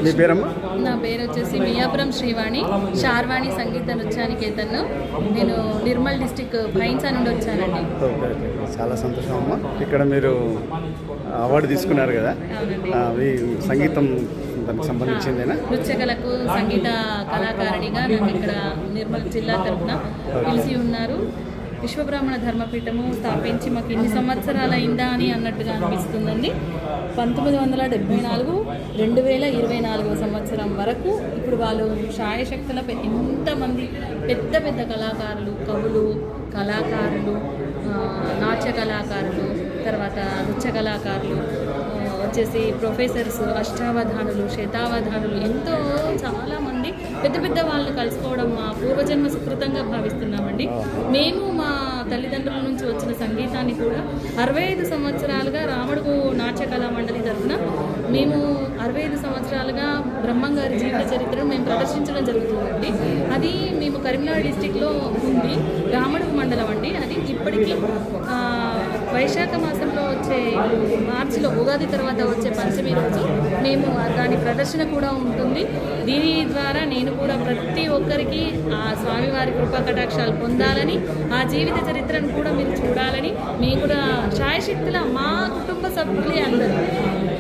మీ పేరమ్మా? నా పేరు వచ్చేసి మియాపురం శ్రీవాణి, శార్వాణి సంగీత నృత్యానికేతన్. నేను నిర్మల్ డిస్టిక్ భైన్సా నుండి వచ్చానండి. ఓకే, చాలా సంతోషం అమ్మా. ఇక్కడ మీరు అవార్డు తీసుకున్నారు కదా, ఈ సంగీతం దానికి సంబంధించిందేనా? నృత్యకళకు సంగీత కళాకారిణిగా నాకు ఇక్కడ నిర్మల్ జిల్లా తరఫున పిలిచి ఉన్నారు. విశ్వబ్రాహ్మణ ధర్మపీఠము స్థాపించి మాకు ఇన్ని సంవత్సరాలు అయిందా అని అన్నట్టుగా అనిపిస్తుందండి. 1974 2024 సంవత్సరం వరకు ఇప్పుడు వాళ్ళు శాయశక్తుల ఎంతమంది పెద్ద పెద్ద కళాకారులు, కవులు, కళాకారులు, నాట్య కళాకారులు, తర్వాత నృత్య కళాకారులు వచ్చేసి ప్రొఫెసర్స్, అష్టావధానులు, శతావధానులు, ఎంతో చాలామంది పెద్ద పెద్ద వాళ్ళు కలుసుకోవడం మా పూర్వజన్మ సుకృతంగా భావిస్తున్నామండి. మేము మా తల్లిదండ్రుల నుంచి వచ్చిన సంగీతాన్ని కూడా 65 సంవత్సరాలుగా రాముడు నాట్య కళా మండలి తరఫున మేము 65 సంవత్సరాలుగా బ్రహ్మంగారి జీవిత చరిత్రను మేము ప్రదర్శించడం జరుగుతుందండి. అది మేము కరీంనగర్ డిస్టిక్లో ఉంది, రాముడు మండలం అండి. అది ఇప్పటికీ వైశాఖ మాసంలో వచ్చే మార్చిలో ఉగాది తర్వాత వచ్చే పంచమి రోజు మేము దాని ప్రదర్శన కూడా ఉంటుంది. దీని ద్వారా నేను కూడా ప్రతి ఒక్కరికి ఆ స్వామివారి కృపా కటాక్షాలు పొందాలని, ఆ జీవిత చరిత్రను కూడా మీరు చూడాలని, మేము కూడా శాయశక్తుల మా కుటుంబ సభ్యులే అందరూ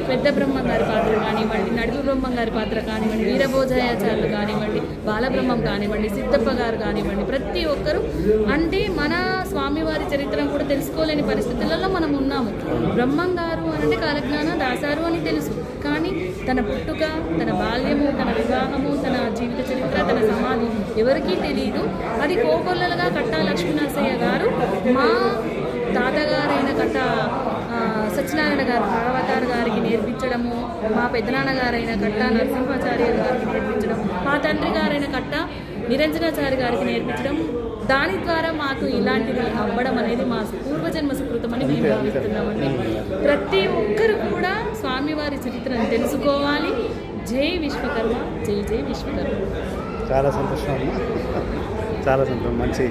పెద్ద బ్రహ్మం గారి పాత్ర కానివ్వండి, నడుగు బ్రహ్మం గారి పాత్ర కానివ్వండి, వీరభోజయాచార్యులు కానివ్వండి, బాలబ్రహ్మం కానివ్వండి, సిద్ధప్ప గారు కానివ్వండి, ప్రతి ఒక్కరూ అంటే మన స్వామివారి చరిత్రను కూడా తెలుసుకోలేని పరిస్థితులలో మనం ఉన్నాము. బ్రహ్మం గారు అంటే కాలజ్ఞాన దాసారు అని తెలుసు, కానీ తన పుట్టుక, తన బాల్యము, తన వివాహము, తన జీవిత చరిత్ర, తన సమాధి ఎవరికీ తెలియదు. అది కోకొల్లలుగా కట్టా లక్ష్మీనరసయ్య గారు మా తాతగారైన కట్ట సత్యనారాయణ గారు భగవతార్ గారికి నేర్పించడము, మా పెద్దనాన్నగారైన కట్ట నరసింహాచార్య గారికి నేర్పించడం, మా తండ్రి గారైన కట్ట నిరంజనాచారి గారికి నేర్పించడం, దాని ద్వారా మాకు ఇలాంటిది అవ్వడం అనేది మా పూర్వజన్మ సుకృతం అని మేము భావిస్తున్నామండి. ప్రతి ఒక్కరు కూడా స్వామివారి చరిత్రను తెలుసుకోవాలి. జై విశ్వకర్మ, జై జై విశ్వకర్మ. చాలా సంతోషం అమ్మా, చాలా సంతోషం. మంచి